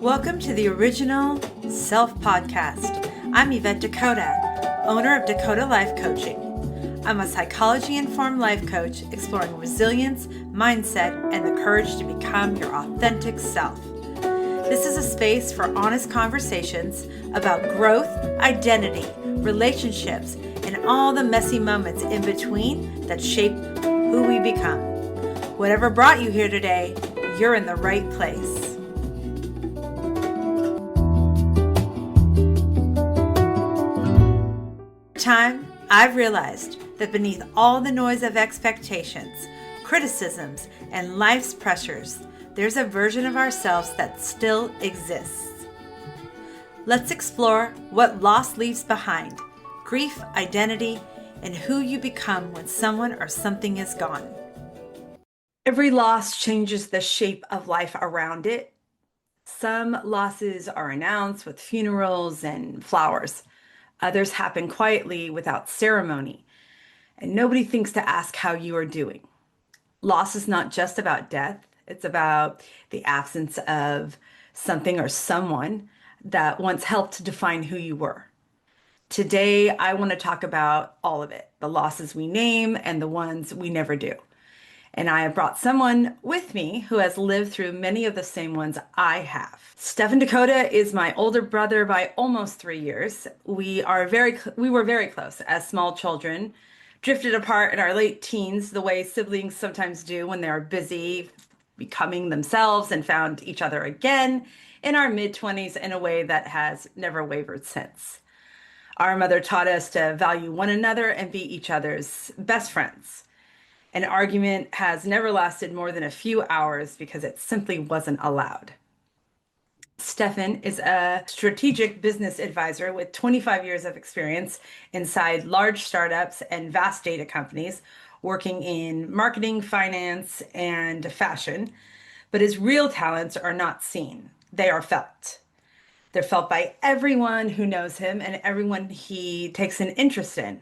Welcome to the Original Self Podcast. I'm Evet DeCota, owner of DeCota Life Coaching. I'm a psychology-informed life coach exploring resilience, mindset, and the courage to become your authentic self. This is a space for honest conversations about growth, identity, relationships, and all the messy moments in between that shape who we become. Whatever brought you here today, you're in the right place. Time, I've realized that beneath all the noise of expectations, criticisms, and life's pressures, there's a version of ourselves that still exists. Let's explore what loss leaves behind, grief, identity, and who you become when someone or something is gone. Every loss changes the shape of life around it. Some losses are announced with funerals and flowers. Others happen quietly without ceremony, and nobody thinks to ask how you are doing. Loss is not just about death, it's about the absence of something or someone that once helped define who you were. Today, I want to talk about all of it, the losses we name and the ones we never do. And I have brought someone with me who has lived through many of the same ones I have. Stefan DeCota is my older brother by almost 3 years. We were very close as small children, drifted apart in our late teens the way siblings sometimes do when they're busy becoming themselves, and found each other again in our mid-20s in a way that has never wavered since. Our mother taught us to value one another and be each other's best friends. An argument has never lasted more than a few hours because it simply wasn't allowed. Stefan is a strategic business advisor with 25 years of experience inside large startups and vast data companies, working in marketing, finance, and fashion. But his real talents are not seen. They are felt. They're felt by everyone who knows him and everyone he takes an interest in.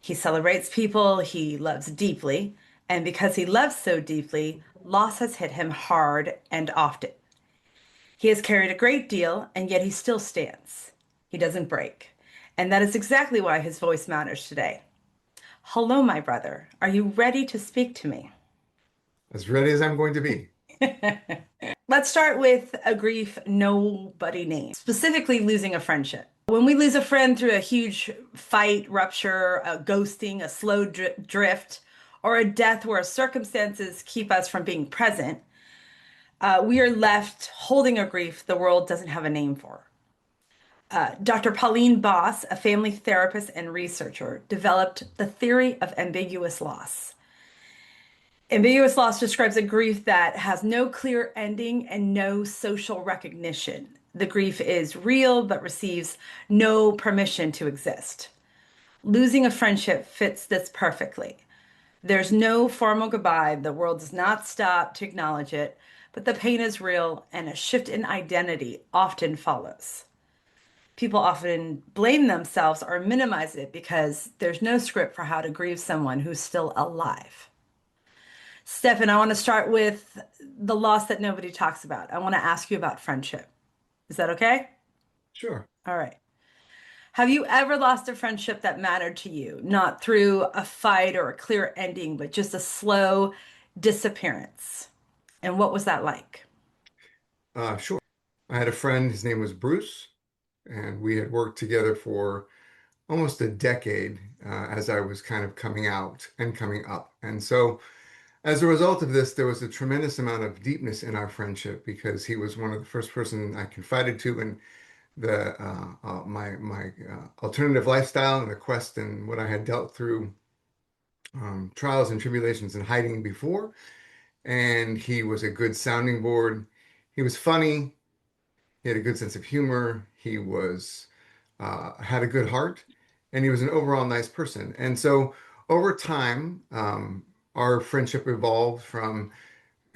He celebrates people he loves deeply, and because he loves so deeply, loss has hit him hard and often. He has carried a great deal, and yet he still stands. He doesn't break. And that is exactly why his voice matters today. Hello, my brother. Are you ready to speak to me? As ready as I'm going to be. Let's start with a grief nobody names, specifically losing a friendship. When we lose a friend through a huge fight, rupture, a ghosting, a slow drift, or a death where circumstances keep us from being present, we are left holding a grief the world doesn't have a name for. Dr. Pauline Boss, a family therapist and researcher, developed the theory of ambiguous loss. Ambiguous loss describes a grief that has no clear ending and no social recognition. The grief is real but receives no permission to exist. Losing a friendship fits this perfectly. There's no formal goodbye. The world does not stop to acknowledge it, but the pain is real and a shift in identity often follows. People often blame themselves or minimize it because there's no script for how to grieve someone who's still alive. Stefan, I want to start with the loss that nobody talks about. I want to ask you about friendship. Is that okay? Sure. All right. Have you ever lost a friendship that mattered to you, not through a fight or a clear ending, but just a slow disappearance? And what was that like? Sure. I had a friend, his name was Bruce, and we had worked together for almost a decade as I was kind of coming out and coming up. And so as a result of this, there was a tremendous amount of deepness in our friendship because he was one of the first person I confided to in my alternative lifestyle and the quest and what I had dealt through trials and tribulations and hiding before. And he was a good sounding board. He was funny. He had a good sense of humor. He was had a good heart, and he was an overall nice person. And so over time, our friendship evolved from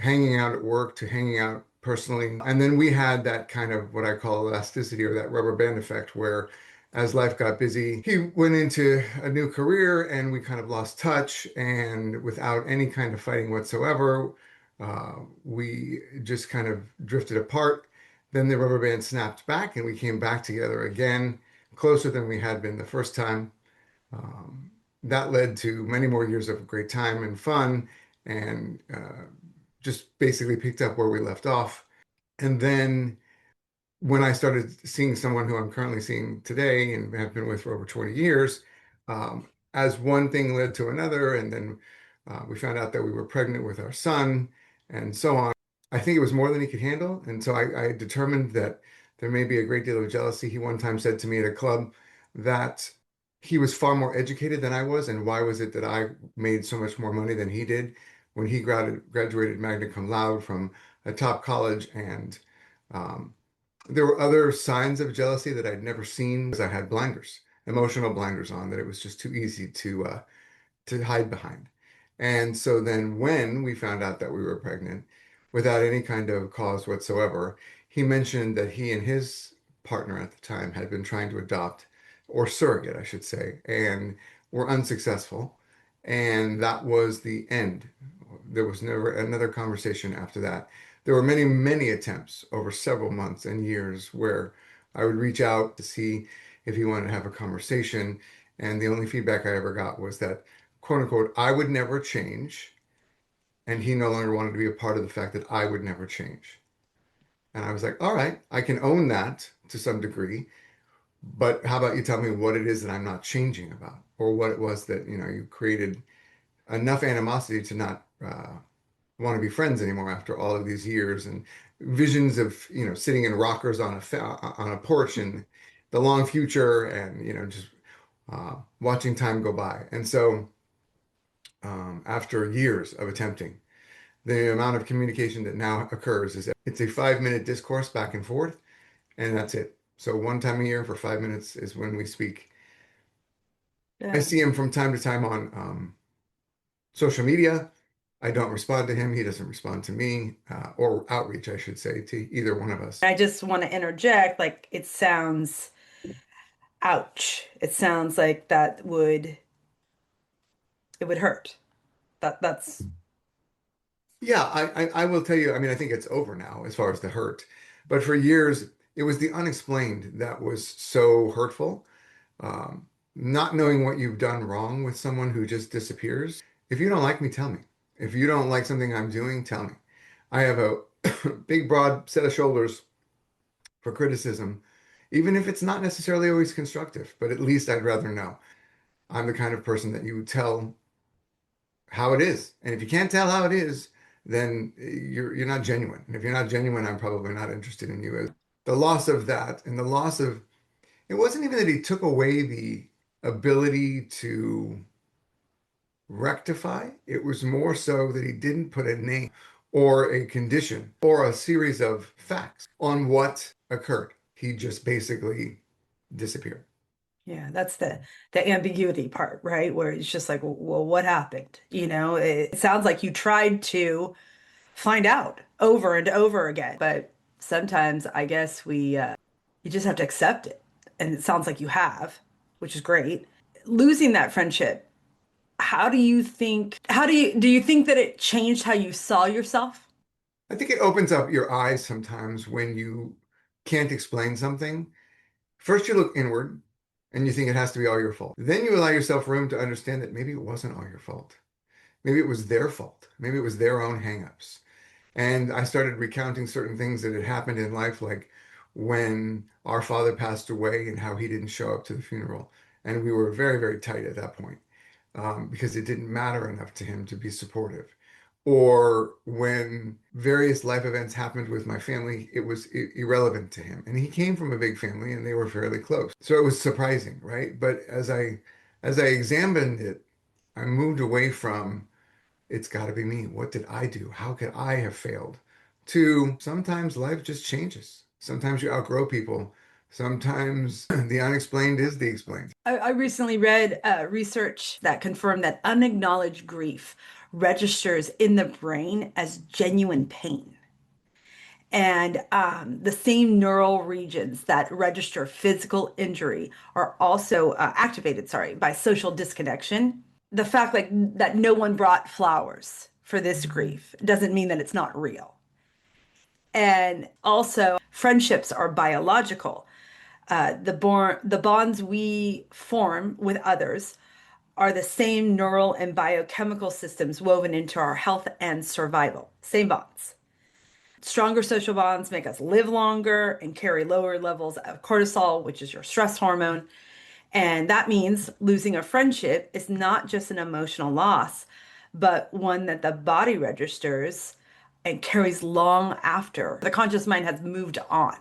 hanging out at work to hanging out personally. And then we had that kind of what I call elasticity or that rubber band effect where as life got busy, he went into a new career and we kind of lost touch. And without any kind of fighting whatsoever, we just kind of drifted apart. Then the rubber band snapped back and we came back together again, closer than we had been the first time. Um, that led to many more years of great time and fun, and just basically picked up where we left off. And then when I started seeing someone who I'm currently seeing today and have been with for over 20 years, as one thing led to another, and then we found out that we were pregnant with our son, and so on. I think it was more than he could handle, and so I determined that there may be a great deal of jealousy. He one time said to me at a club that he was far more educated than I was, and why was it that I made so much more money than he did when he graduated magna cum laude from a top college, and um, there were other signs of jealousy that I'd never seen because I had blinders, emotional blinders on, that it was just too easy to hide behind. And so then when we found out that we were pregnant, without any kind of cause whatsoever, he mentioned that he and his partner at the time had been trying to adopt, or surrogate, I should say, and were unsuccessful. And that was the end. There was never another conversation after that. There were many, many attempts over several months and years where I would reach out to see if he wanted to have a conversation. And the only feedback I ever got was that, quote unquote, I would never change. And he no longer wanted to be a part of the fact that I would never change. And I was like, all right, I can own that to some degree. But how about you tell me what it is that I'm not changing about, or what it was that, you created enough animosity to not want to be friends anymore after all of these years, and visions of, sitting in rockers on a porch in the long future, and, just watching time go by. And so after years of attempting, the amount of communication that now occurs is that it's a 5-minute discourse back and forth, and that's it. So one time a year for 5 minutes is when we speak. I Yeah. see him from time to time on social media. I don't respond to him. He doesn't respond to me, or outreach, I should say, to either one of us. I just want to interject, like it sounds, ouch. It sounds like it would hurt. That's Yeah, I will tell you, I mean, I think it's over now as far as the hurt. But for years, it was the unexplained that was so hurtful. Um, Not knowing what you've done wrong with someone who just disappears. If you don't like me, tell me. If you don't like something I'm doing, tell me. I have a big, broad set of shoulders for criticism, even if it's not necessarily always constructive, but at least I'd rather know. I'm the kind of person that you tell how it is. And if you can't tell how it is, then you're not genuine. And if you're not genuine, I'm probably not interested in you. The loss of that, and the loss of, it wasn't even that he took away the ability to rectify. It was more so that he didn't put a name or a condition or a series of facts on what occurred. He just basically disappeared. Yeah, that's the ambiguity part, right? Where it's just like, well, what happened? It sounds like you tried to find out over and over again, but sometimes I guess you just have to accept it. And it sounds like you have, which is great. Losing that friendship, do you think that it changed how you saw yourself? I think it opens up your eyes sometimes when you can't explain something. First, you look inward and you think it has to be all your fault. Then you allow yourself room to understand that maybe it wasn't all your fault. Maybe it was their fault. Maybe it was their own hangups. And I started recounting certain things that had happened in life, like when our father passed away and how he didn't show up to the funeral. And we were very, very tight at that point, because it didn't matter enough to him to be supportive. Or when various life events happened with my family, it was irrelevant to him. And he came from a big family and they were fairly close. So it was surprising, right? But as I examined it, I moved away from, it's got to be me. What did I do? How could I have failed? To, sometimes life just changes. Sometimes you outgrow people. Sometimes the unexplained is the explained. I recently read research that confirmed that unacknowledged grief registers in the brain as genuine pain. And the same neural regions that register physical injury are also activated, sorry, by social disconnection. The fact like that no one brought flowers for this grief doesn't mean that it's not real. And also, friendships are biological. The bonds we form with others are the same neural and biochemical systems woven into our health and survival. Same bonds. Stronger social bonds make us live longer and carry lower levels of cortisol, which is your stress hormone. And that means losing a friendship is not just an emotional loss, but one that the body registers and carries long after the conscious mind has moved on.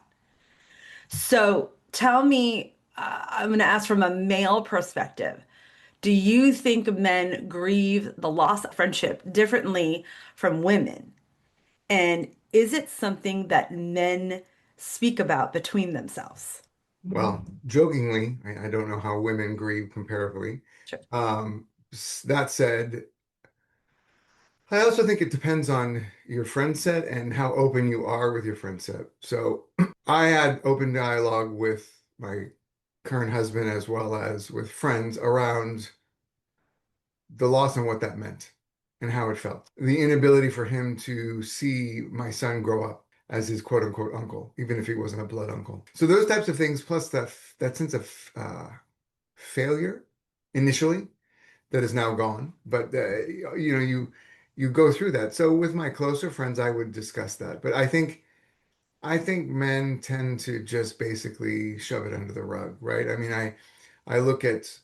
So tell me, I'm going to ask from a male perspective. Do you think men grieve the loss of friendship differently from women? And is it something that men speak about between themselves? Well, jokingly, I don't know how women grieve comparably. Sure. That said, I also think it depends on your friend set and how open you are with your friend set. So I had open dialogue with my current husband as well as with friends around the loss and what that meant and how it felt. The inability for him to see my son grow up as his quote unquote uncle, even if he wasn't a blood uncle. So those types of things, plus that sense of failure initially that is now gone. But you go through that. So with my closer friends, I would discuss that. But I think men tend to just basically shove it under the rug, right? I mean, I look at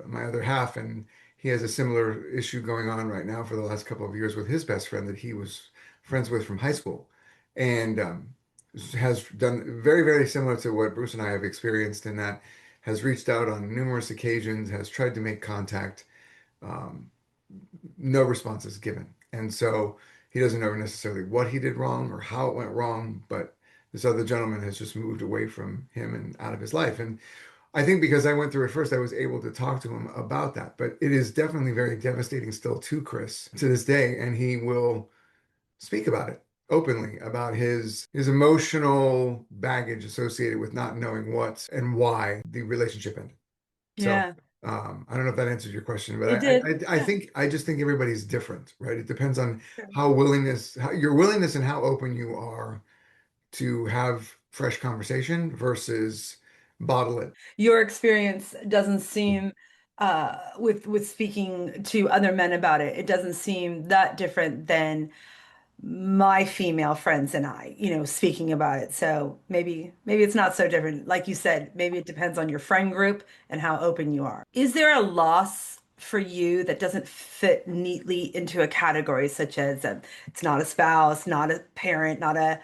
my other half, and he has a similar issue going on right now for the last couple of years with his best friend that he was friends with from high school, and has done very, very similar to what Bruce and I have experienced in that has reached out on numerous occasions, has tried to make contact. Um, no response is given. And so he doesn't know necessarily what he did wrong or how it went wrong, but this other gentleman has just moved away from him and out of his life. And I think because I went through it first, I was able to talk to him about that. But it is definitely very devastating still to Chris to this day. And he will speak about it openly about his emotional baggage associated with not knowing what and why the relationship ended. So Yeah, I don't know if that answers your question, but it did. I Yeah. think I just think everybody's different, right? It depends on Sure. how your willingness and how open you are to have fresh conversation versus bottle it. Your experience doesn't seem, with speaking to other men about it, it doesn't seem that different than my female friends and I, speaking about it. So maybe it's not so different. Like you said, maybe it depends on your friend group and how open you are. Is there a loss for you that doesn't fit neatly into a category such as it's not a spouse, not a parent, not a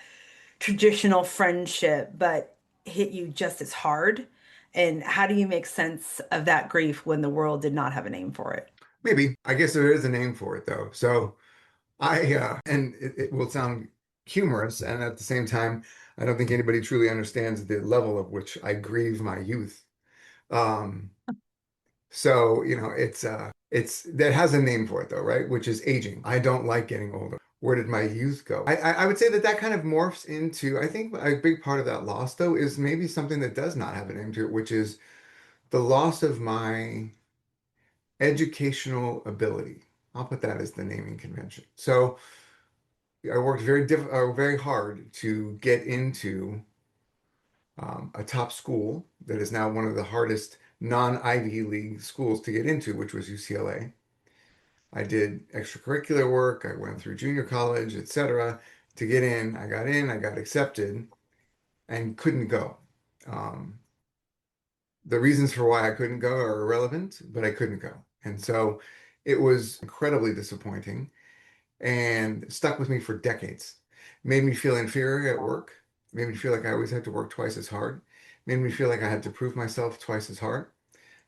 traditional friendship, but hit you just as hard? And how do you make sense of that grief when the world did not have a name for it? Maybe I guess there is a name for it though. So and it will sound humorous, and at the same time, I don't think anybody truly understands the level of which I grieve my youth. Um, So, it's that has a name for it though, right? Which is aging. I don't like getting older. Where did my youth go? I would say that that kind of morphs into, I think a big part of that loss though is maybe something that does not have a name to it, which is the loss of my educational ability. I'll put that as the naming convention. So I worked very hard to get into a top school that is now one of the hardest non-Ivy League schools to get into, which was UCLA. I did extracurricular work. I went through junior college, etc. To get in. I got in, I got accepted, and couldn't go. Um, the reasons for why I couldn't go are irrelevant, but I couldn't go. And so it was incredibly disappointing and stuck with me for decades. Made me feel inferior at work, made me feel like I always had to work twice as hard, made me feel like I had to prove myself twice as hard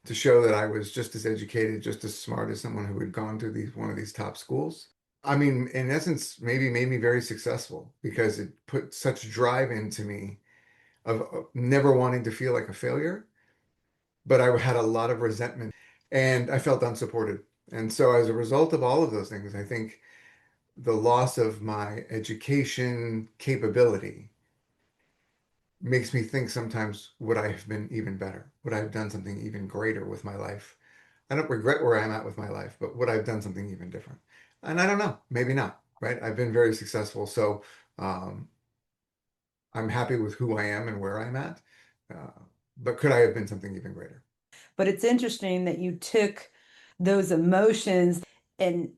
to show that I was just as educated, just as smart as someone who had gone to one of these top schools. I mean, in essence, maybe made me very successful because it put such drive into me of never wanting to feel like a failure, but I had a lot of resentment and I felt unsupported. And so as a result of all of those things, I think the loss of my education capability makes me think sometimes would I have been even better? Would I have done something even greater with my life? I don't regret where I'm at with my life, but would I have done something even different? And I don't know, maybe not, right? I've been very successful. So, um, I'm happy with who I am and where I'm at. Uh, but could I have been something even greater? But it's interesting that you took those emotions and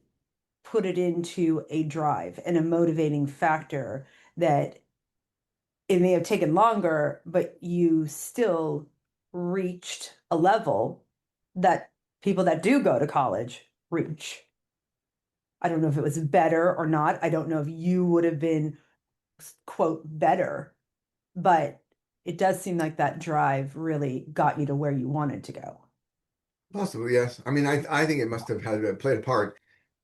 put it into a drive and a motivating factor that it may have taken longer, but you still reached a level that people that do go to college reach. I don't know if it was better or not. I don't know if you would have been, quote, better, but it does seem like that drive really got you to where you wanted to go. Possibly, yes. I mean, I think it must have had played a part,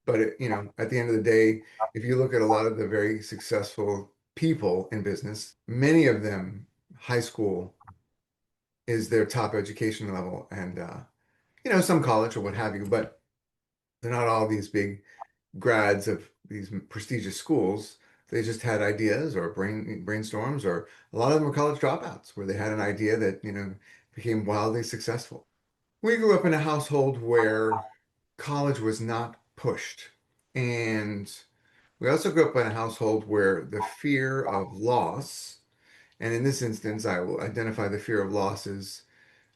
but at the end of the day, if you look at a lot of the very successful people in business, many of them, high school is their top education level, and some college or what have you, but they're not all these big grads of these prestigious schools. They just had ideas or brainstorms, or a lot of them were college dropouts where they had an idea that, became wildly successful. We grew up in a household where college was not pushed. And we also grew up in a household where the fear of loss, and in this instance, I will identify the fear of loss as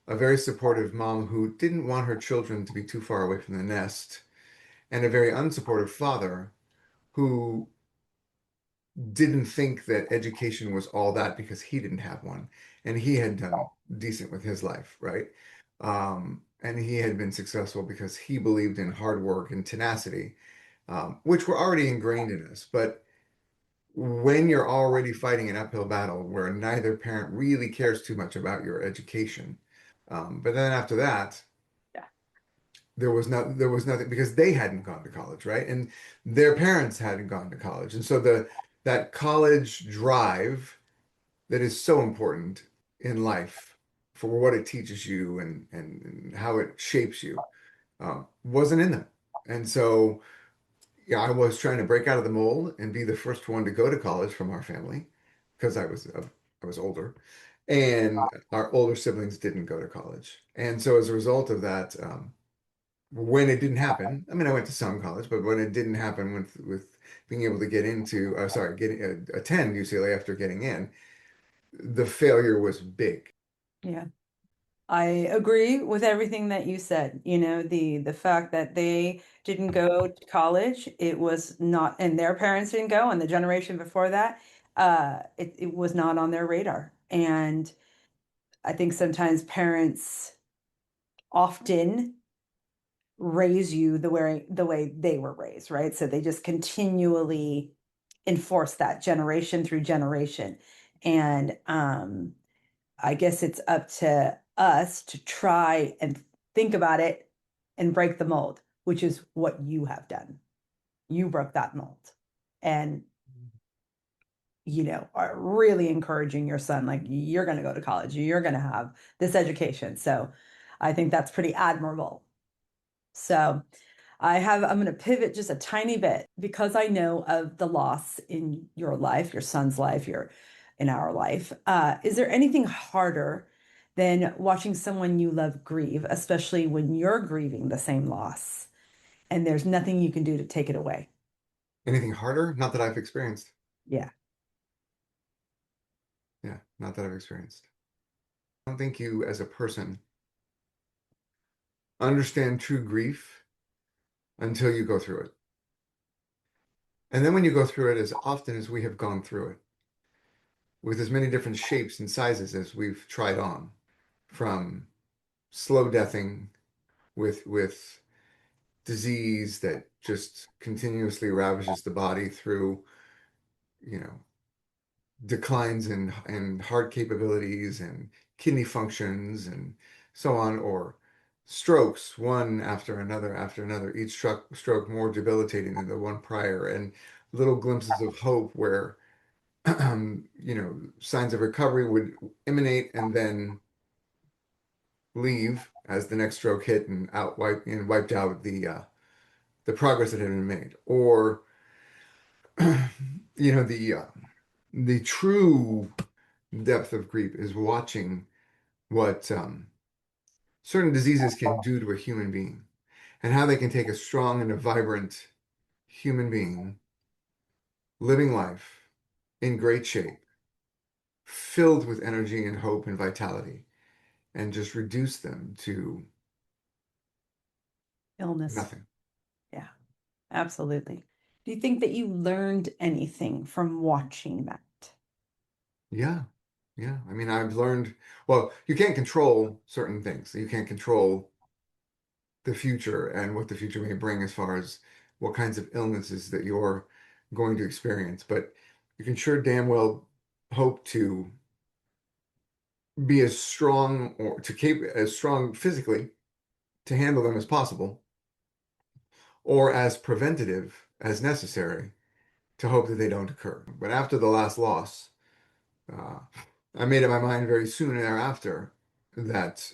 a very supportive mom who didn't want her children to be too far away from the nest, and a very unsupportive father who didn't think that education was all that because he didn't have one and he had done decent with his life, right? And he had been successful because he believed in hard work and tenacity, which were already ingrained in us. But when you're already fighting an uphill battle where neither parent really cares too much about your education, but then after that, Yeah. there was nothing because they hadn't gone to college, right? And their parents hadn't gone to college. And so that college drive that is so important in life for what it teaches you and how it shapes you wasn't in them. And so yeah, I was trying to break out of the mold and be the first one to go to college from our family because I was older, and our older siblings didn't go to college. And so as a result of that, when it didn't happen, I mean, I went to some college, but when it didn't happen with being able to get into, sorry, getting attend UCLA after getting in, the failure was big. Yeah. I agree with everything that you said. You know, the fact that they didn't go to college, it was not, and their parents didn't go, and the generation before that, it was not on their radar. And I think sometimes parents often raise you the way they were raised, right? So they just continually enforce that generation through generation. And I guess it's up to us to try and think about it and break the mold, which is what you have done. You broke that mold and, are really encouraging your son, like, you're going to go to college, you're going to have this education. So I think that's pretty admirable. So I'm going to pivot just a tiny bit because I know of the loss in your life, your son's life, in our life. Is there anything harder than watching someone you love grieve, especially when you're grieving the same loss and there's nothing you can do to take it away? Anything harder? Not that I've experienced. Yeah. Yeah, not that I've experienced. I don't think you, as a person, understand true grief until you go through it. And then when you go through it, as often as we have gone through it, with as many different shapes and sizes as we've tried on, from slow deathing with disease that just continuously ravages the body through, you know, declines in heart capabilities and kidney functions and so on, or strokes one after another, each stroke more debilitating than the one prior, and little glimpses of hope where signs of recovery would emanate and then leave as the next stroke hit and wiped out the progress that had been made. Or you know, the true depth of grief is watching what certain diseases can do to a human being and how they can take a strong and a vibrant human being living life in great shape filled with energy and hope and vitality, and just reduce them to Illness. nothing. Yeah, absolutely. Do you think that you learned anything from watching that? Yeah. Yeah. I mean, I've learned, well, you can't control certain things. You can't control the future and what the future may bring as far as what kinds of illnesses that you're going to experience. But you can sure damn well hope to be as strong or to keep as strong physically to handle them as possible, or as preventative as necessary to hope that they don't occur. But after the last loss, uh, I made up my mind very soon thereafter that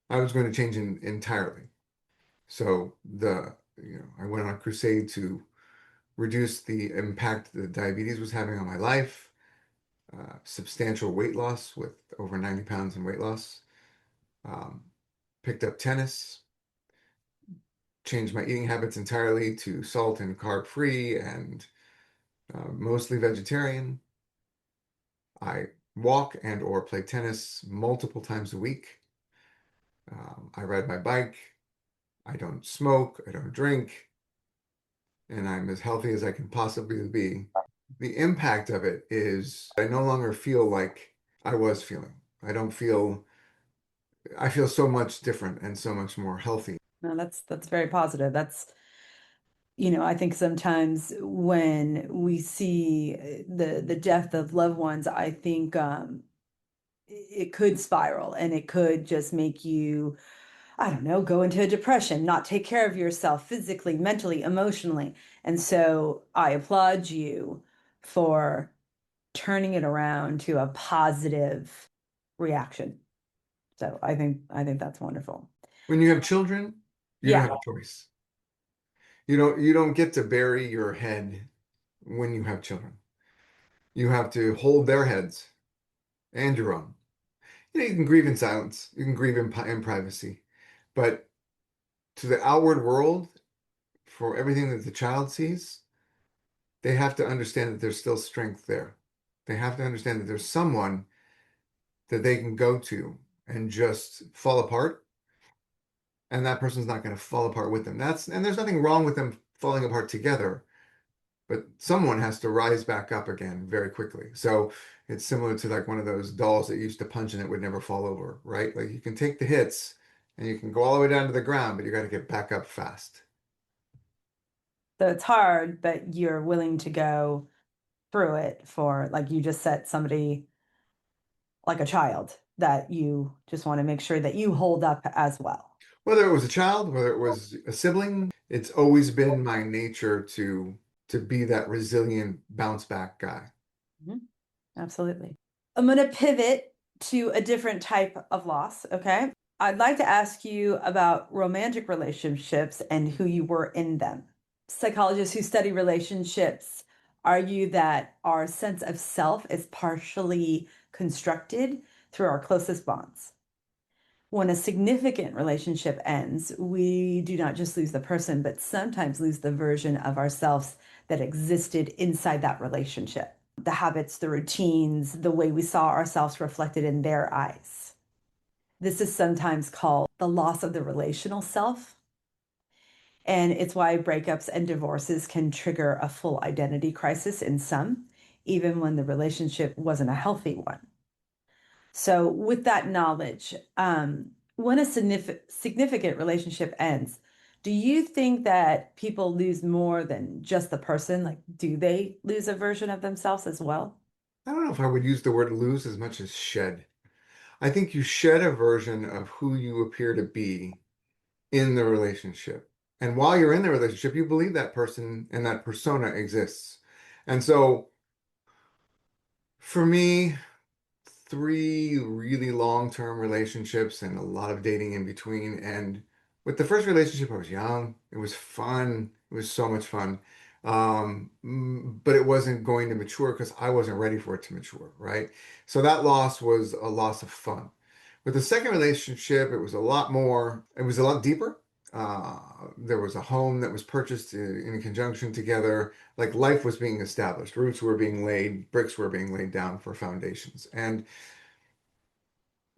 I was going to change entirely. So I went on a crusade to reduce the impact that diabetes was having on my life, substantial weight loss with over 90 pounds in weight loss, um, picked up tennis, changed my eating habits entirely to salt and carb free and mostly vegetarian. I walk and or play tennis multiple times a week. I ride my bike. I don't smoke. I don't drink. And I'm as healthy as I can possibly be. The impact of it is I no longer feel like I was feeling. I don't feel, I feel so much different and so much more healthy. No, that's very positive. That's, I think sometimes when we see the death of loved ones, I think it could spiral and it could just make you, I don't know, go into a depression, not take care of yourself physically, mentally, emotionally. And so I applaud you for turning it around to a positive reaction. So I think that's wonderful. When you have children, you don't Yeah. have a choice. You don't get to bury your head when you have children. You have to hold their heads and your own. You can grieve in silence. You can grieve in privacy. But to the outward world, for everything that the child sees, they have to understand that there's still strength there. They have to understand that there's someone that they can go to and just fall apart, and that person's not going to fall apart with them. And there's nothing wrong with them falling apart together, but someone has to rise back up again very quickly. So it's similar to like one of those dolls that you used to punch and it would never fall over, right? Like you can take the hits and you can go all the way down to the ground, but you got to get back up fast. So it's hard, but you're willing to go through it for, like you just said, somebody like a child that you just want to make sure that you hold up as well. Whether it was a child, whether it was a sibling, it's always been my nature to be that resilient bounce back guy. Mhm. Absolutely. I'm going to pivot to a different type of loss. Okay. I'd like to ask you about romantic relationships and who you were in them. Psychologists who study relationships argue that our sense of self is partially constructed through our closest bonds. When a significant relationship ends, we do not just lose the person, but sometimes lose the version of ourselves that existed inside that relationship. The habits, the routines, the way we saw ourselves reflected in their eyes. This is sometimes called the loss of the relational self. And it's why breakups and divorces can trigger a full identity crisis in some, even when the relationship wasn't a healthy one. So, with that knowledge, when a significant relationship ends, do you think that people lose more than just the person? Like, do they lose a version of themselves as well? I don't know if I would use the word lose as much as shed. I think you shed a version of who you appear to be in the relationship. And while you're in the relationship, you believe that person and that persona exists. And so for me, three really long-term relationships and a lot of dating in between. And with the first relationship, I was young. It was fun. It was so much fun. But it wasn't going to mature because I wasn't ready for it to mature, right? So that loss was a loss of fun. With the second relationship, it was a lot more, it was a lot deeper. There was a home that was purchased in conjunction together. Like life was being established, roots were being laid, bricks were being laid down for foundations. And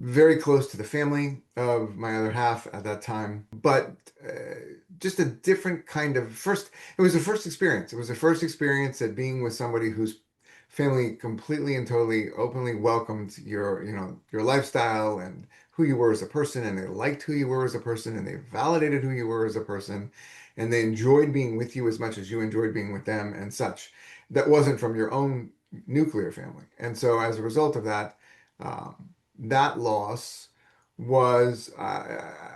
very close to the family of my other half at that time, but just a different kind of first. It was the first experience. It was the first experience at being with somebody whose family completely and totally openly welcomed your lifestyle and who you were as a person, and they liked who you were as a person, and they validated who you were as a person, and they enjoyed being with you as much as you enjoyed being with them and such. That wasn't from your own nuclear family. And so as a result of that, that loss was,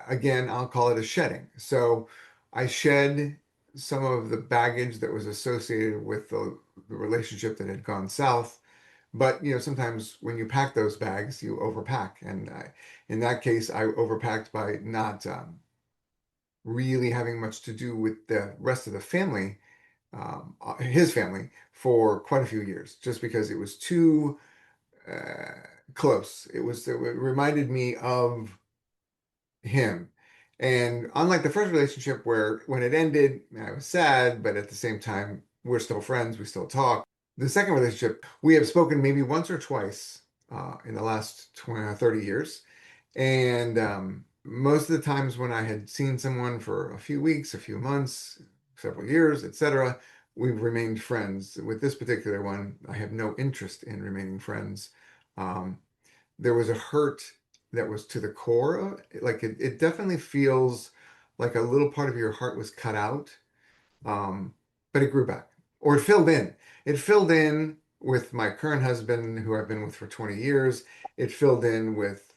again, I'll call it a shedding. So I shed some of the baggage that was associated with the relationship that had gone south. But sometimes when you pack those bags, you overpack, and in that case, I overpacked by not really having much to do with the rest of the family, his family, for quite a few years, just because it was too uh, close. It reminded me of him. And unlike the first relationship where when it ended, I was sad, but at the same time, we're still friends, we still talk. The second relationship, we have spoken maybe once or twice in the last 20, 30 years. And most of the times when I had seen someone for a few weeks, a few months, several years, etc., we've remained friends. With this particular one, I have no interest in remaining friends. Um, there was a hurt that was to the core of like it definitely feels like a little part of your heart was cut out, um, but it grew back, or it filled in with my current husband, who I've been with for 20 years. It filled in with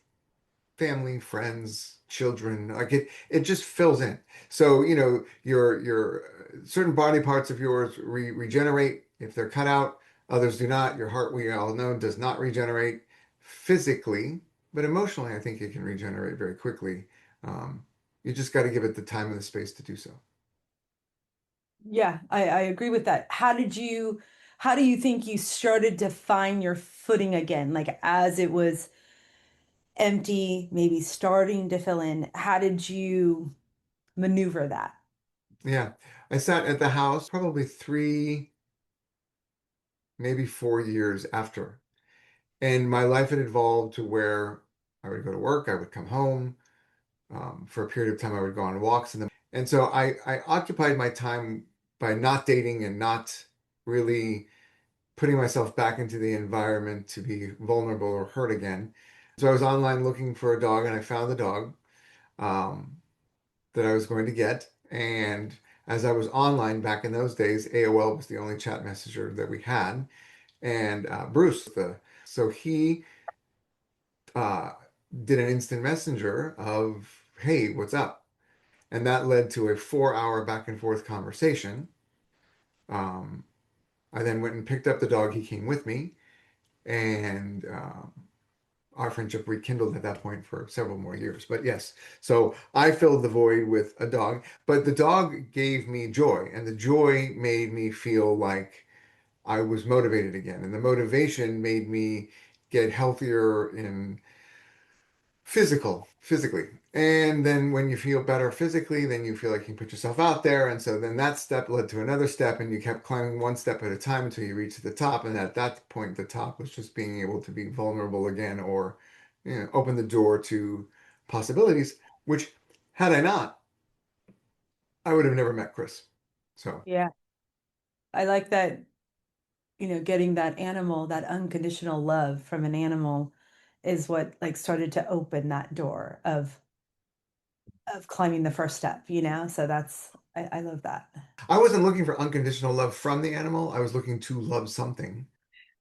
family, friends, children. Like it just fills in. So your certain body parts of yours regenerate if they're cut out. Others do not. Your heart, we all know, does not regenerate physically, but emotionally, I think it can regenerate very quickly. Um, you just got to give it the time and the space to do so. Yeah, I agree with that. How do you think you started to find your footing again? Like as it was empty, maybe starting to fill in, how did you maneuver that? Yeah, I sat at the house probably 3, maybe 4 years after. And my life had evolved to where I would go to work, I would come home. For a period of time, I would go on walks and so I occupied my time by not dating and not really putting myself back into the environment to be vulnerable or hurt again. So I was online looking for a dog, and I found the dog um, that I was going to get. And as I was online back in those days, AOL was the only chat messenger that we had, and Bruce, so he uh, did an instant messenger of, "Hey, what's up?" And that led to a 4 hour back and forth conversation. Um, I then went and picked up the dog. He came with me, and our friendship rekindled at that point for several more years. But yes, so I filled the void with a dog, but the dog gave me joy, and the joy made me feel like I was motivated again, and the motivation made me get healthier in physically. And then when you feel better physically, then you feel like you can put yourself out there. And so then that step led to another step, and you kept climbing one step at a time until you reached the top. And at that point, the top was just being able to be vulnerable again, or open the door to possibilities, which had I not, I would have never met Chris. So Yeah, I like that, getting that animal, that unconditional love from an animal is what like started to open that door of climbing the first step. So I love that. I wasn't looking for unconditional love from the animal. I was looking to love something.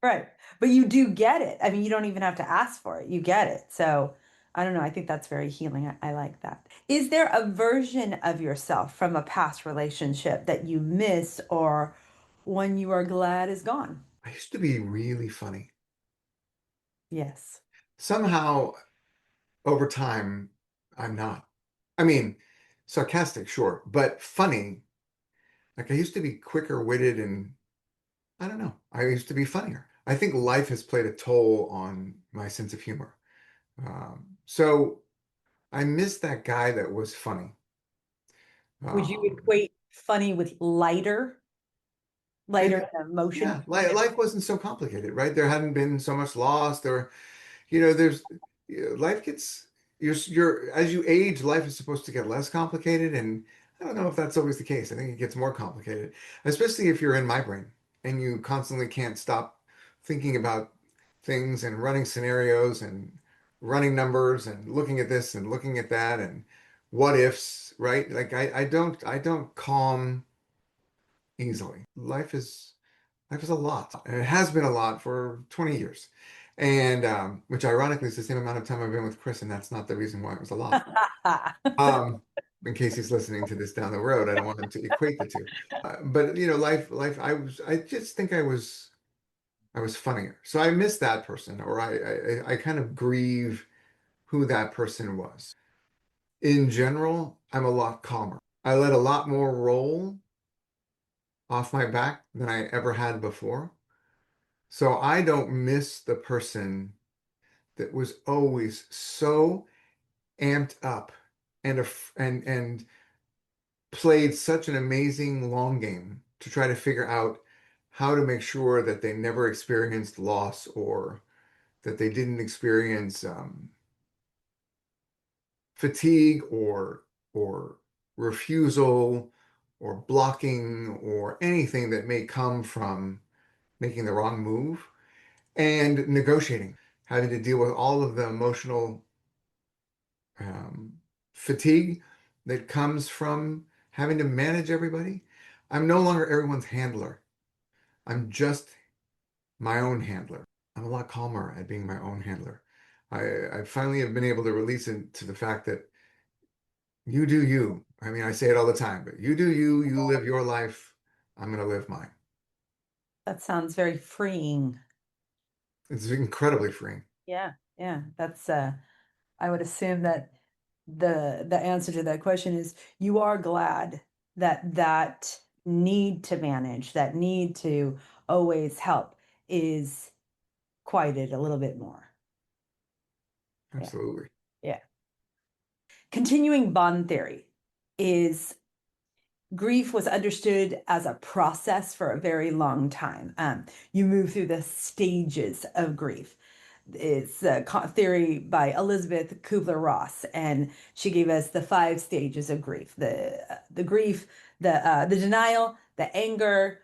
Right. But you do get it. I mean, you don't even have to ask for it. You get it. So I don't know. I think that's very healing. I like that. Is there a version of yourself from a past relationship that you miss or one you are glad is gone? I used to be really funny. Yes. Somehow over time, I'm not. I mean, sarcastic, sure, but funny. Like I used to be quicker witted, and I don't know. I used to be funnier. I think life has played a toll on my sense of humor. So I miss that guy that was funny. Would you Um, equate funny with lighter, and lighter emotion? yeah, life wasn't so complicated, right? There hadn't been so much loss. There's life gets you're as you age, life is supposed to get less complicated, and I don't know if that's always the case. I think it gets more complicated, especially if you're in my brain and you constantly can't stop thinking about things and running scenarios and running numbers and looking at this and looking at that and what ifs, right? Like I don't calm easily. Life is a lot, and it has been a lot for 20 years. And which ironically is the same amount of time I've been with Chris, and that's not the reason why it was a lot. Um, in case he's listening to this down the road, I don't want him to equate the two. But life, I just think I was funnier. So I miss that person, or I kind of grieve who that person was. In general, I'm a lot calmer. I let a lot more roll off my back than I ever had before. So I don't miss the person that was always so amped up and played such an amazing long game to try to figure out how to make sure that they never experienced loss or that they didn't experience fatigue or refusal or blocking or anything that may come from making the wrong move and negotiating, having to deal with all of the emotional um, fatigue that comes from having to manage everybody. I'm no longer everyone's handler. I'm just my own handler. I'm a lot calmer at being my own handler. I finally have been able to release it to the fact that you do you. I mean, I say it all the time, but you do you, you live your life. I'm going to live mine. That sounds very freeing. It's incredibly freeing. Yeah, yeah. That's I would assume that the answer to that question is you are glad that that need to manage, that need to always help is quieted a little bit more. Yeah, Absolutely. yeah. Continuing bond theory is grief was understood as a process for a very long time. You move through the stages of grief. It's a theory by Elizabeth Kubler-Ross, and she gave us the 5 stages of grief: the grief, the denial, the anger,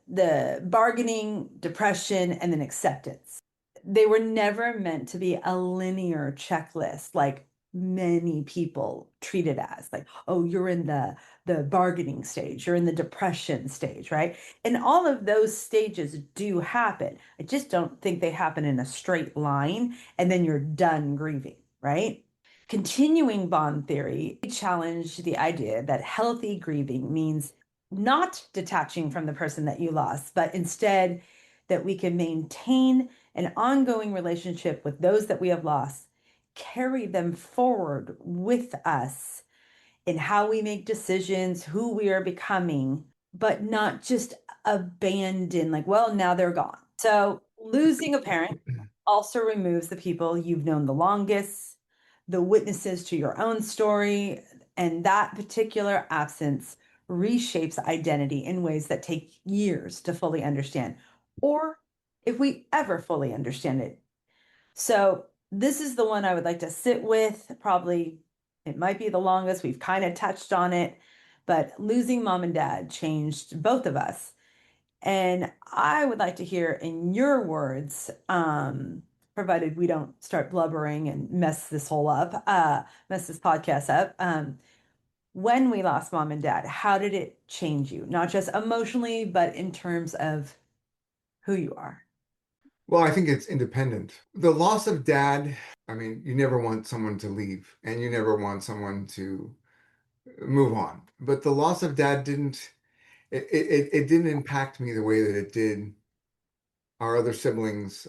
the bargaining, depression, and then acceptance. They were never meant to be a linear checklist like many people treat it as, like, oh, you're in the bargaining stage, you're in the depression stage, right? And all of those stages do happen. I just don't think they happen in a straight line and then you're done grieving, right? Continuing bond theory challenged the idea that healthy grieving means not detaching from the person that you lost, but instead that we can maintain an ongoing relationship with those that we have lost, carry them forward with us in how we make decisions, who we are becoming, but not just abandon, like, well, now they're gone. So losing a parent also removes the people you've known the longest, the witnesses to your own story, and that particular absence reshapes identity in ways that take years to fully understand, or if we ever fully understand it. So this is the one I would like to sit with. Probably it might be the longest. We've kind of touched on it, but losing mom and dad changed both of us. And I would like to hear in your words, provided we don't start blubbering and mess this whole up, mess this podcast up. When we lost mom and dad, how did it change you? Not just emotionally, but in terms of who you are. Well, I think it's independent. The loss of dad, I mean, you never want someone to leave and you never want someone to move on. But the loss of dad it didn't impact me the way that it did our other siblings.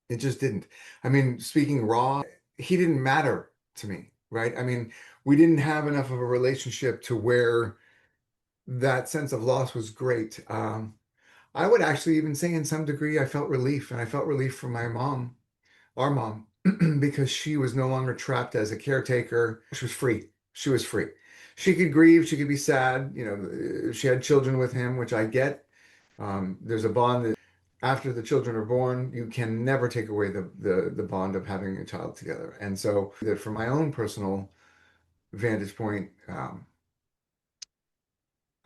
It just didn't. I mean, speaking raw, he didn't matter to me, right? I mean, we didn't have enough of a relationship to where that sense of loss was great. I would actually even say in some degree, I felt relief, and I felt relief from my mom, our mom, because she was no longer trapped as a caretaker. She was free. She was free. She could grieve, she could be sad. She had children with him, which I get. There's a bond that after the children are born, you can never take away the bond of having a child together. And so that from my own personal vantage point, I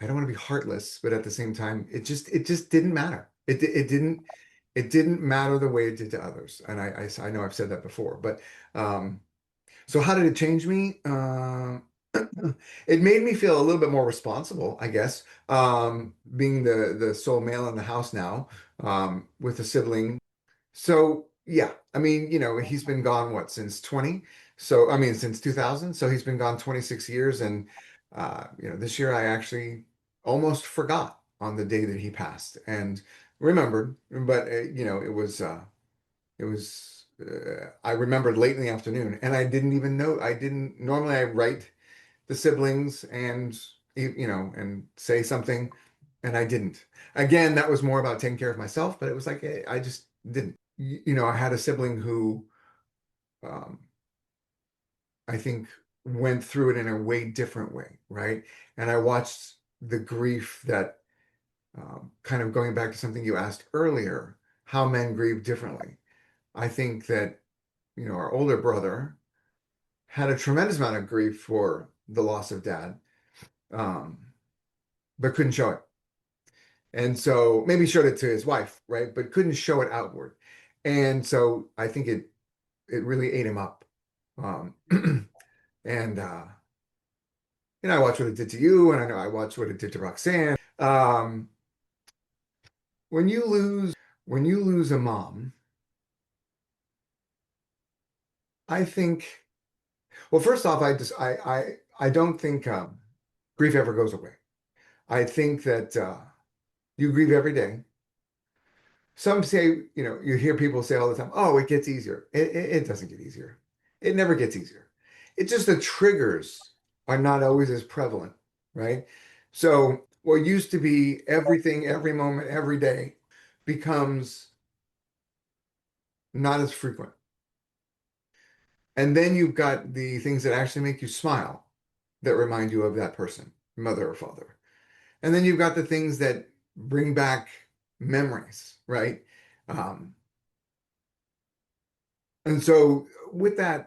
don't want to be heartless, but at the same time, it just didn't matter. It didn't matter the way it did to others. And I know I've said that before, but so how did it change me? It made me feel a little bit more responsible, I guess. Being the sole male in the house now, with a sibling. So yeah, I mean, he's been gone what since 20? So I mean since 2000. So he's been gone 26 years, and this year I actually almost forgot on the day that he passed and remembered, but I remembered late in the afternoon, and I didn't even know. I didn't normally I write the siblings and and say something, and I didn't. Again, that was more about taking care of myself, but it was like I just didn't. I had a sibling who um, I think went through it in a way different way, right? And I watched the grief that kind of going back to something you asked earlier, how men grieve differently. I think that our older brother had a tremendous amount of grief for the loss of dad, um, but couldn't show it. And so maybe showed it to his wife, right? But couldn't show it outward. And so I think it really ate him up. Um, and I watched what it did to you, and I know I watched what it did to Roxanne. When you lose a mom, I think, well, first off, I don't think grief ever goes away. I think that you grieve every day. Some say, you hear people say all the time, oh, it gets easier. It doesn't get easier. It never gets easier. It's just the triggers are not always as prevalent, right? So what used to be everything, every moment, every day becomes not as frequent. And then you've got the things that actually make you smile that remind you of that person, mother or father. And then you've got the things that bring back memories, right? Um, and so with an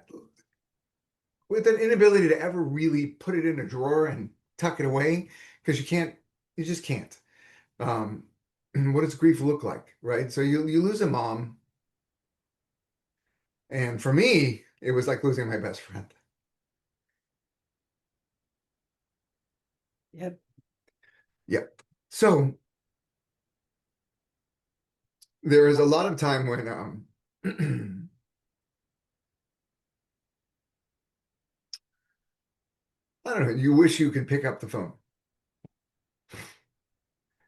inability to ever really put it in a drawer and tuck it away, because you just can't. Um, what does grief look like, right? So you lose a mom, and for me, it was like losing my best friend. Yep. Yep. So there is a lot of time when I don't know, you wish you could pick up the phone.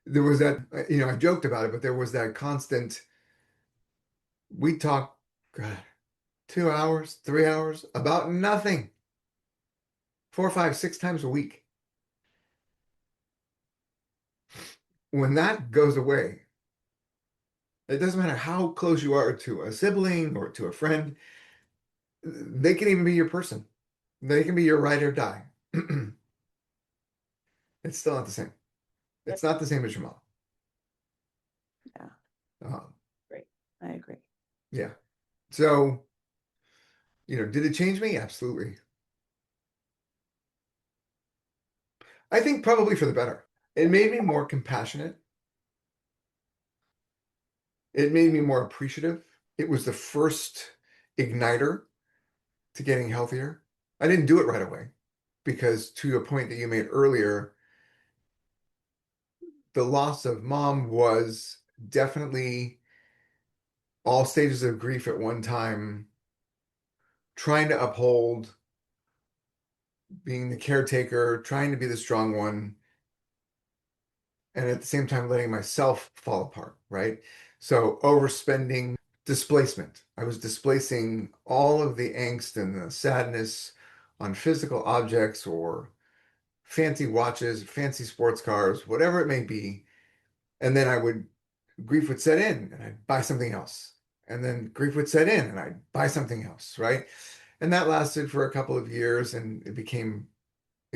There was that, I joked about it, but there was that constant, we talk, God, 2 hours, 3 hours about nothing, 4, 5, 6 times a week. When that goes away, it doesn't matter how close you are to a sibling or to a friend, they can even be your person. They can be your ride or die. It's still not the same. It's not the same as your mom. Yeah. Um, Great. I agree. yeah. So, did it change me? Absolutely. I think probably for the better. It made me more compassionate. It made me more appreciative. It was the first igniter to getting healthier. I didn't do it right away because, to a point that you made earlier, the loss of mom was definitely all stages of grief at one time, trying to uphold being the caretaker, trying to be the strong one, and at the same time letting myself fall apart, right? So overspending, displacement. I was displacing all of the angst and the sadness on physical objects or fancy watches, fancy sports cars, whatever it may be. And then grief would set in and I'd buy something else. And then grief would set in and I'd buy something else, right? And that lasted for a couple of years and it became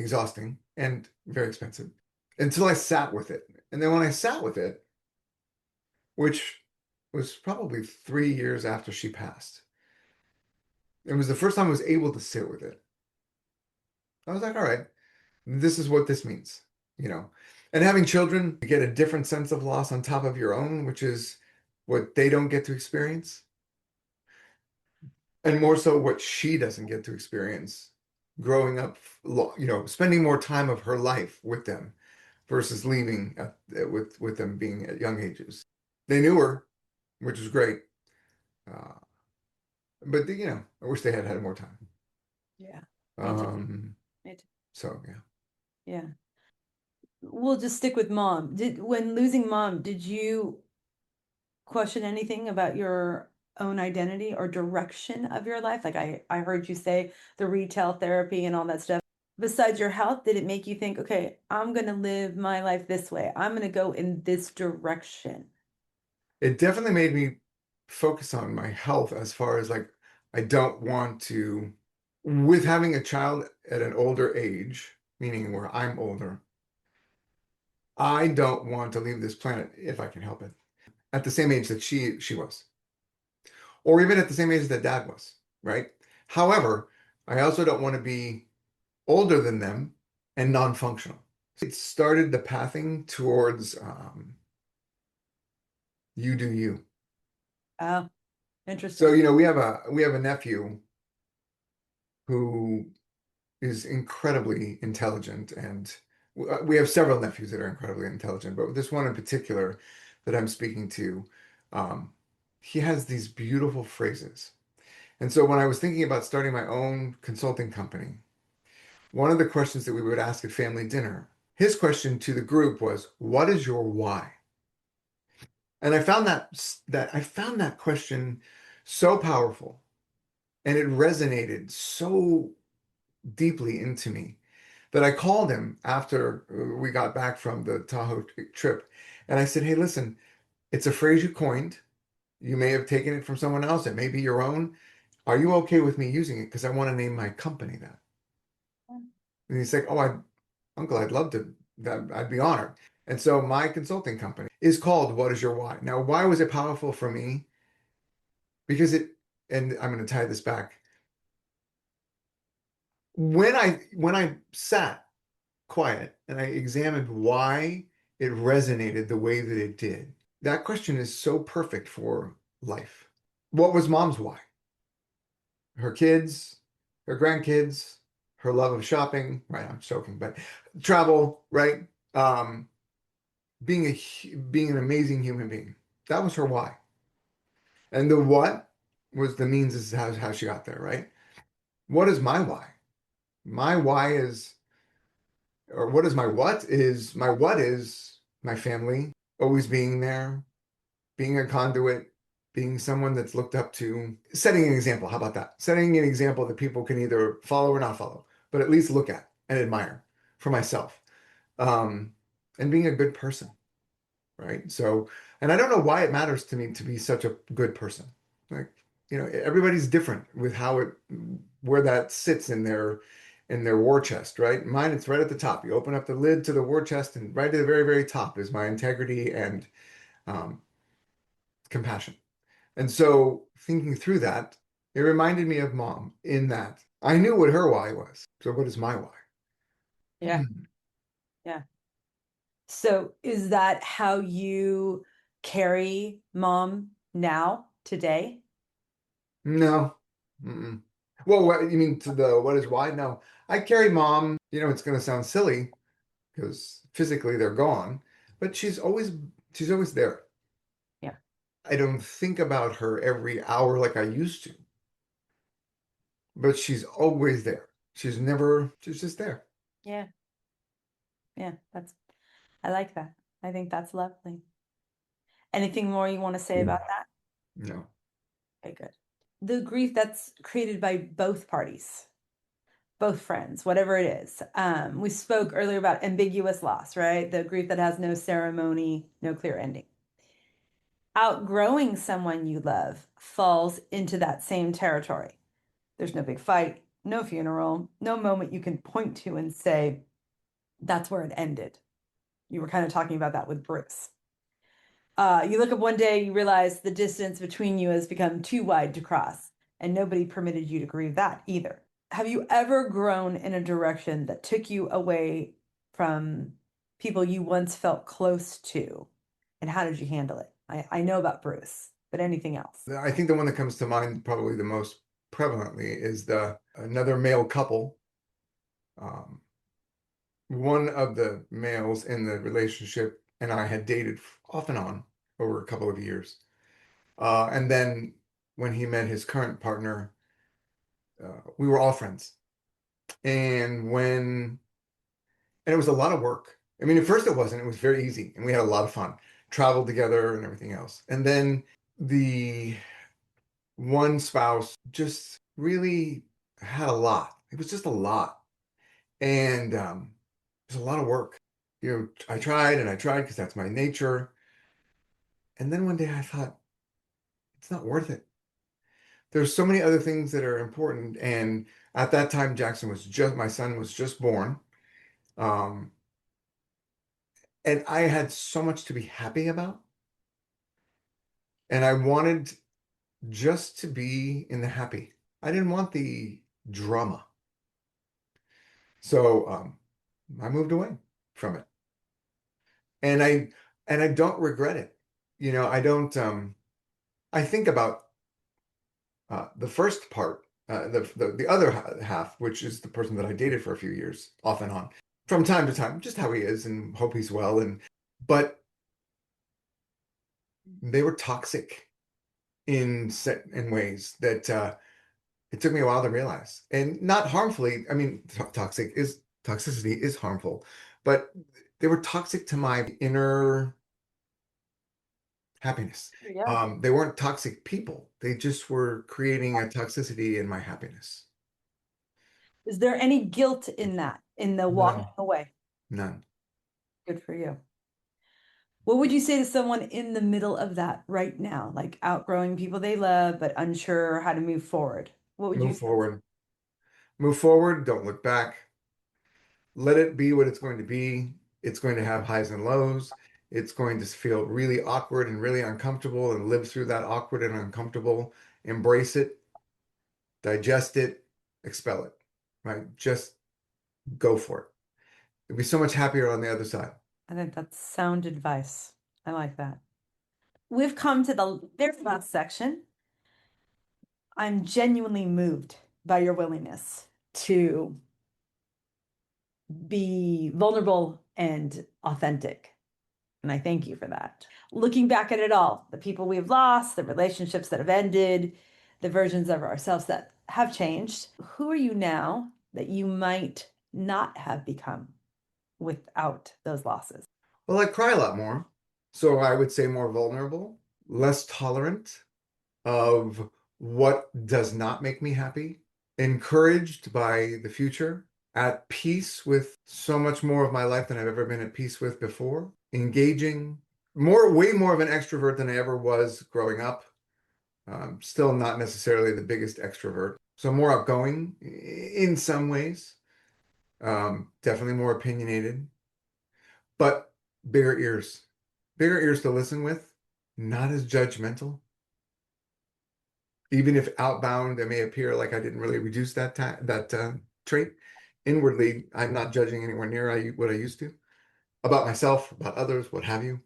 exhausting and very expensive until I sat with it. And then when I sat with it, which was probably 3 years after she passed, it was the first time I was able to sit with it. I was like, all right, this is what this means, you know. And having children, you get a different sense of loss on top of your own, which is what they don't get to experience. And more so what she doesn't get to experience growing up, you know, spending more time of her life with them versus leaving with them being at young ages. They knew her, which was great. Uh, but you know, I wish they had had more time. Yeah. Um, Me too. so yeah. Yeah. We'll just stick with mom. When losing mom, did you question anything about your own identity or direction of your life? Like I heard you say the retail therapy and all that stuff. Besides your health, did it make you think, okay, I'm going to live my life this way. I'm going to go in this direction. It definitely made me focus on my health as far as like, I don't want to, with having a child at an older age, meaning where I'm older, I don't want to leave this planet if I can help it at the same age that she was, or even at the same age that dad was, right? However, I also don't want to be older than them and non-functional. It started the pathing towards you do you. Oh, interesting. So, you know, we have a nephew who is incredibly intelligent, and we have several nephews that are incredibly intelligent, but this one in particular that I'm speaking to, um, he has these beautiful phrases. And so when I was thinking about starting my own consulting company, one of the questions that we would ask at family dinner, his question to the group was, "What is your why?" And I found that question so powerful, and it resonated so deeply into me that I called him after we got back from the Tahoe trip. And I said, "Hey, listen, it's a phrase you coined. You may have taken it from someone else. It may be your own. Are you okay with me using it? Because I want to name my company that." And he's like, "Oh, Uncle, I'd love to. I'd be honored." And so my consulting company is called What Is Your Why? Now, why was it powerful for me? Because and I'm going to tie this back. When I sat quiet and I examined why it resonated the way that it did, that question is so perfect for life. What was mom's why? Her kids, her grandkids, her love of shopping, right? I'm joking, but travel, right? Um, being an amazing human being. That was her why. And the what was the means is how she got there, right? What is my why? My why is, or what is my what is, my what is my family, always being there, being a conduit, being someone that's looked up to, setting an example. How about that? Setting an example that people can either follow or not follow, but at least look at and admire for myself. Um, and being a good person, right? So, and I don't know why it matters to me to be such a good person. Like, you know, everybody's different with where that sits in their war chest, right? Mine, it's right at the top. You open up the lid to the war chest, and right at the very, very top is my integrity and um, compassion. And so, thinking through that, it reminded me of mom in that I knew what her why was. So, what is my why? Yeah. Yeah. So is that how you carry mom now, today? No. Mm-mm. Well, what you mean to the what is why? No, I carry mom. You know, it's going to sound silly because physically they're gone, but she's always there. Yeah. I don't think about her every hour like I used to, but she's always there. She's just there. Yeah. Yeah. I like that. I think that's lovely. Anything more you want to say about that? No. Okay, good. The grief that's created by both parties, both friends, whatever it is. We spoke earlier about ambiguous loss, right? The grief that has no ceremony, no clear ending. Outgrowing someone you love falls into that same territory. There's no big fight, no funeral, no moment you can point to and say, that's where it ended. You were kind of talking about that with Bruce. You look up one day, you realize the distance between you has become too wide to cross, and nobody permitted you to grieve that either. Have you ever grown in a direction that took you away from people you once felt close to? And how did you handle it? I know about Bruce, but anything else? I think the one that comes to mind probably the most prevalently is another male couple. One of the males in the relationship and I had dated off and on over a couple of years. And then when he met his current partner, we were all friends. And it was a lot of work. I mean, at first it wasn't, it was very easy and we had a lot of fun, traveled together and everything else. And then the one spouse just really had a lot. It was just a lot. And it was a lot of work. You know, I tried and I tried because that's my nature. And then one day I thought, it's not worth it. There's so many other things that are important. And at that time, my son was just born. Um, and I had so much to be happy about. And I wanted just to be in the happy. I didn't want the drama. So I moved away from it. And I don't regret it. You know, I don't I think about the first part, the other half, which is the person that I dated for a few years, off and on, from time to time, just how he is, and hope he's well. But they were toxic in ways that it took me a while to realize, and not harmfully. I mean, toxicity is harmful, but they were toxic to my inner happiness. Yeah. They weren't toxic people. They just were creating a toxicity in my happiness. Is there any guilt in that, in the walking No, away? none. Good for you. What would you say to someone in the middle of that right now, like outgrowing people they love, but unsure how to move forward? What would you Move say? forward. Move forward. Don't look back. Let it be what it's going to be. It's going to have highs and lows. It's going to feel really awkward and really uncomfortable, and live through that awkward and uncomfortable. Embrace it, digest it, expel it, right? Just go for it. You'll be so much happier on the other side. I think that's sound advice. I like that. We've come to the very last section. I'm genuinely moved by your willingness to be vulnerable and authentic. And I thank you for that. Looking back at it all, the people we've lost, the relationships that have ended, the versions of ourselves that have changed, who are you now that you might not have become without those losses? Well, I cry a lot more. So I would say more vulnerable, less tolerant of what does not make me happy, encouraged by the future, at peace with so much more of my life than I've ever been at peace with before, engaging, way more of an extrovert than I ever was growing up. Still not necessarily the biggest extrovert. So more outgoing in some ways, definitely more opinionated, but bigger ears to listen with, not as judgmental. Even if outbound, it may appear like I didn't really reduce that trait. Inwardly, I'm not judging anywhere near what I used to about myself, about others, what have you.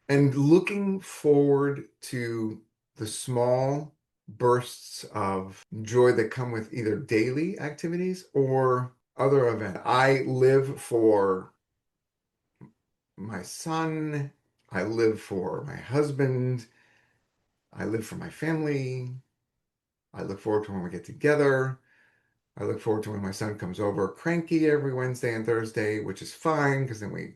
And looking forward to the small bursts of joy that come with either daily activities or other events. I live for my son. I live for my husband. I live for my family. I look forward to when we get together. I look forward to when my son comes over cranky every Wednesday and Thursday, which is fine because then we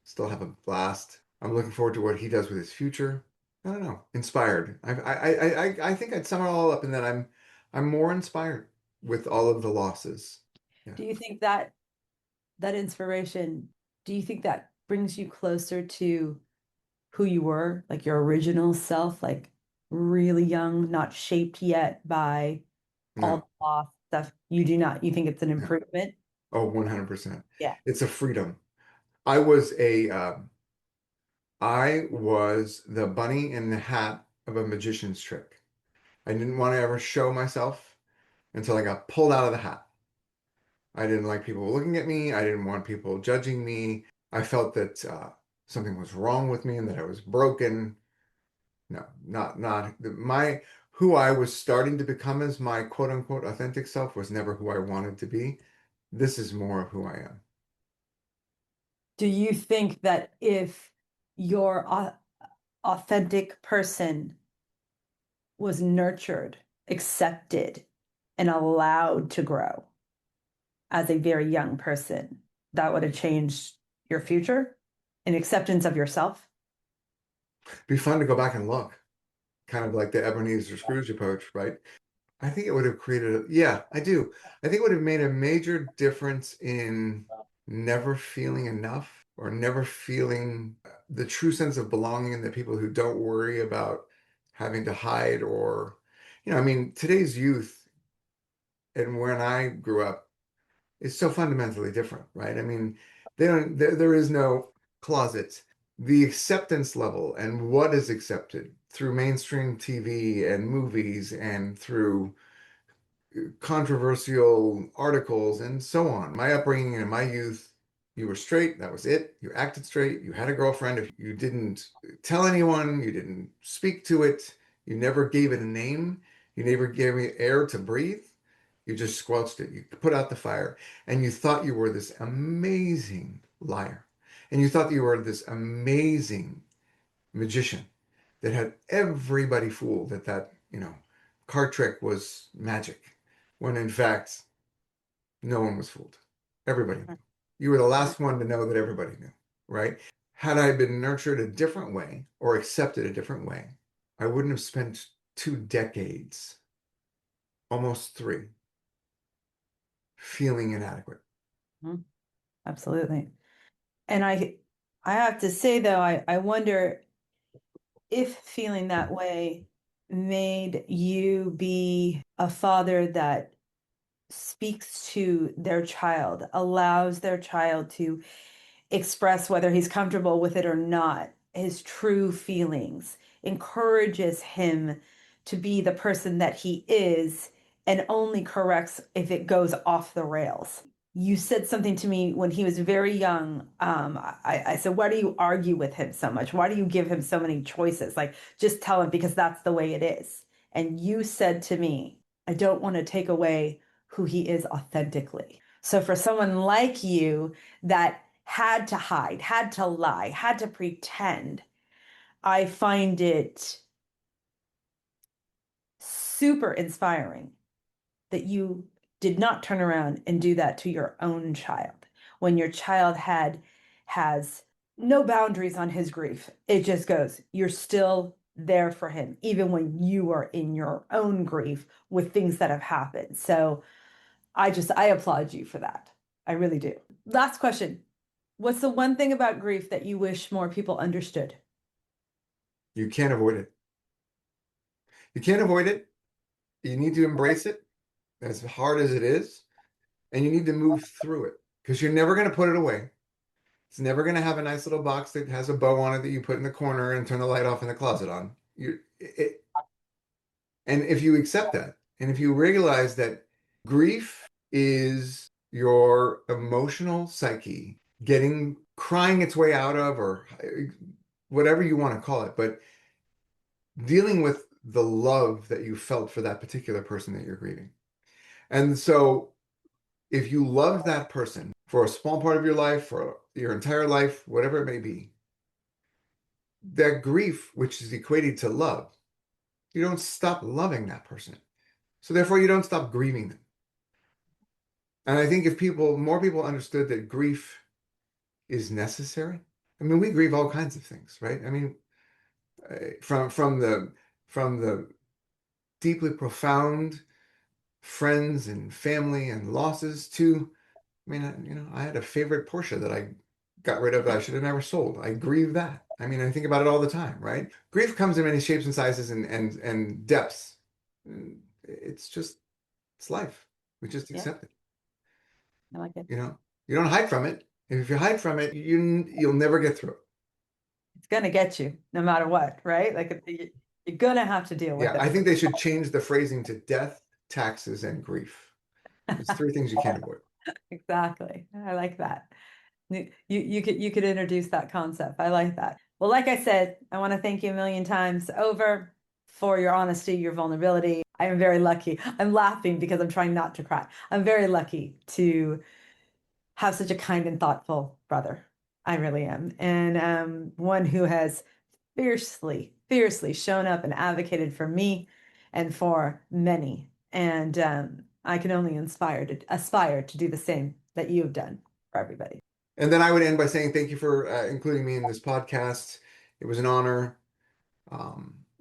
still have a blast. I'm looking forward to what he does with his future. I don't know, inspired. I think I'd sum it all up in that I'm more inspired with all of the losses. Yeah. Do you think that inspiration, do you think that brings you closer to who you were, like your original self, like really young, not shaped yet by all No, the loss, stuff. You do not. You think it's an Yeah. improvement? Oh, 100%. Yeah. It's a freedom. I was the bunny in the hat of a magician's trick. I didn't want to ever show myself until I got pulled out of the hat. I didn't like people looking at me. I didn't want people judging me. I felt that something was wrong with me and that I was broken. No, not my who I was starting to become as my quote unquote authentic self was never who I wanted to be. This is more of who I am. Do you think that if your authentic person was nurtured, accepted, and allowed to grow as a very young person, that would have changed your future and acceptance of yourself? Be fun to go back and look, kind of like the Ebenezer Scrooge approach, right? I think it would have yeah, I do. I think it would have made a major difference in never feeling enough or never feeling the true sense of belonging in the people who don't worry about having to hide or, I mean, today's youth and when I grew up is so fundamentally different, right? I mean, there is no closet. The acceptance level and what is accepted through mainstream TV and movies and through controversial articles and so on. My upbringing in my youth, you were straight, that was it. You acted straight, you had a girlfriend. If you didn't tell anyone, you didn't speak to it, you never gave it a name, you never gave it air to breathe, you just squelched it. You put out the fire and you thought you were this amazing liar. And you thought you were this amazing magician that had everybody fooled that card trick was magic, when in fact, no one was fooled. Everybody knew. You were the last one to know that everybody knew, right? Had I been nurtured a different way or accepted a different way, I wouldn't have spent 2 decades, almost 3, feeling inadequate. Absolutely. And I have to say though, I wonder if feeling that way made you be a father that speaks to their child, allows their child to express whether he's comfortable with it or not, his true feelings, encourages him to be the person that he is, and only corrects if it goes off the rails. You said something to me when he was very young. I said, why do you argue with him so much? Why do you give him so many choices? Like, just tell him because that's the way it is. And you said to me, I don't want to take away who he is authentically. So for someone like you that had to hide, had to lie, had to pretend, I find it super inspiring that you did not turn around and do that to your own child when your child has no boundaries on his grief. It just goes, you're still there for him, even when you are in your own grief with things that have happened. So I applaud you for that. I really do. Last question. What's the one thing about grief that you wish more people understood? You can't avoid it. You can't avoid it. You need to embrace it as hard as it is, and you need to move through it because you're never going to put it away. It's never going to have a nice little box that has a bow on it that you put in the corner and turn the light off in the closet on. And if you accept that, and if you realize that grief is your emotional psyche crying its way out of, or whatever you want to call it, but dealing with the love that you felt for that particular person that you're grieving. And so if you love that person for a small part of your life, for your entire life, whatever it may be, that grief, which is equated to love, you don't stop loving that person. So therefore, you don't stop grieving them. And I think if more people understood that grief is necessary, I mean, we grieve all kinds of things, right? I mean, from the deeply profound friends and family and losses to, I mean, I had a favorite Porsche that I got rid of that I should have never sold. I grieve that. I mean, I think about it all the time, right? Grief comes in many shapes and sizes and depths. It's life. We just Yeah. accept it. I like it. You know, you don't hide from it. And if you hide from it, you'll never get through it. It's going to get you no matter what, right? Like you're going to have to deal with Yeah, it. I think they should change the phrasing to death, taxes, and grief. It's three things you can't avoid. Exactly. I like that. You could introduce that concept. I like that. Well, like I said, I want to thank you a million times over for your honesty, your vulnerability. I am very lucky. I'm laughing because I'm trying not to cry. I'm very lucky to have such a kind and thoughtful brother. I really am. And one who has fiercely, fiercely shown up and advocated for me and for many. And I can only aspire to do the same that you have done for everybody. And then I would end by saying thank you for including me in this podcast. It was an honor.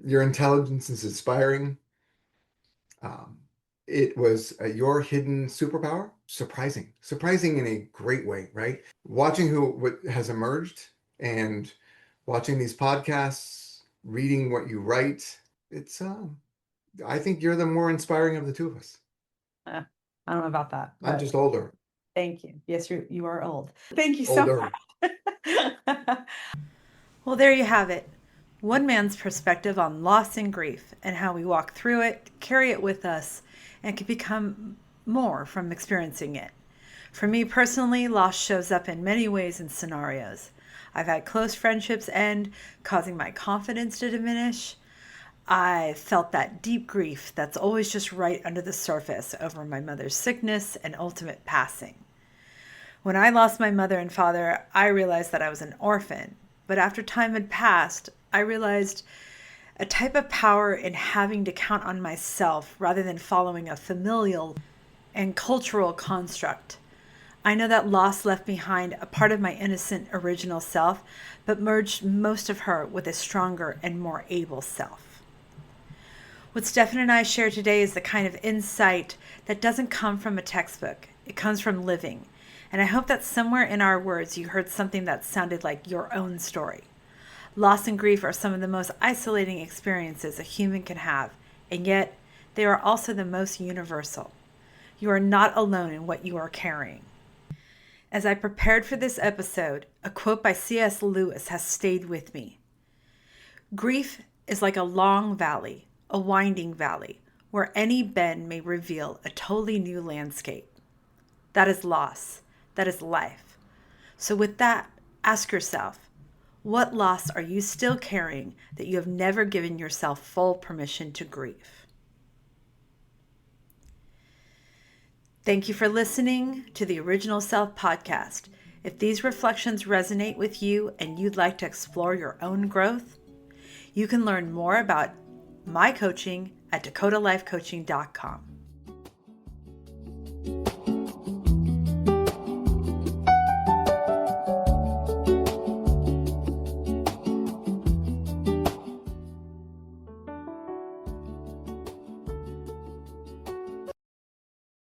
Your intelligence is inspiring. It was your hidden superpower. Surprising in a great way, right? Watching what has emerged and watching these podcasts, reading what you write. It's I think you're the more inspiring of the two of us. I don't know about that. I'm But just older. thank you. Yes, you are old. Thank you so Older. much. Well, there you have it. One man's perspective on loss and grief and how we walk through it, carry it with us, and can become more from experiencing it. For me personally, loss shows up in many ways and scenarios. I've had close friendships end, causing my confidence to diminish. I felt that deep grief that's always just right under the surface over my mother's sickness and ultimate passing. When I lost my mother and father, I realized that I was an orphan. But after time had passed, I realized a type of power in having to count on myself rather than following a familial and cultural construct. I know that loss left behind a part of my innocent original self, but merged most of her with a stronger and more able self. What Stefan and I share today is the kind of insight that doesn't come from a textbook. It comes from living. And I hope that somewhere in our words you heard something that sounded like your own story. Loss and grief are some of the most isolating experiences a human can have, and yet they are also the most universal. You are not alone in what you are carrying. As I prepared for this episode, a quote by C.S. Lewis has stayed with me. Grief is like a long valley, a winding valley, where any bend may reveal a totally new landscape. That is loss. That is life. So with that, ask yourself, what loss are you still carrying that you have never given yourself full permission to grieve? Thank you for listening to the Original Self podcast. If these reflections resonate with you and you'd like to explore your own growth, you can learn more about my coaching at DeCotaLifeCoaching.com.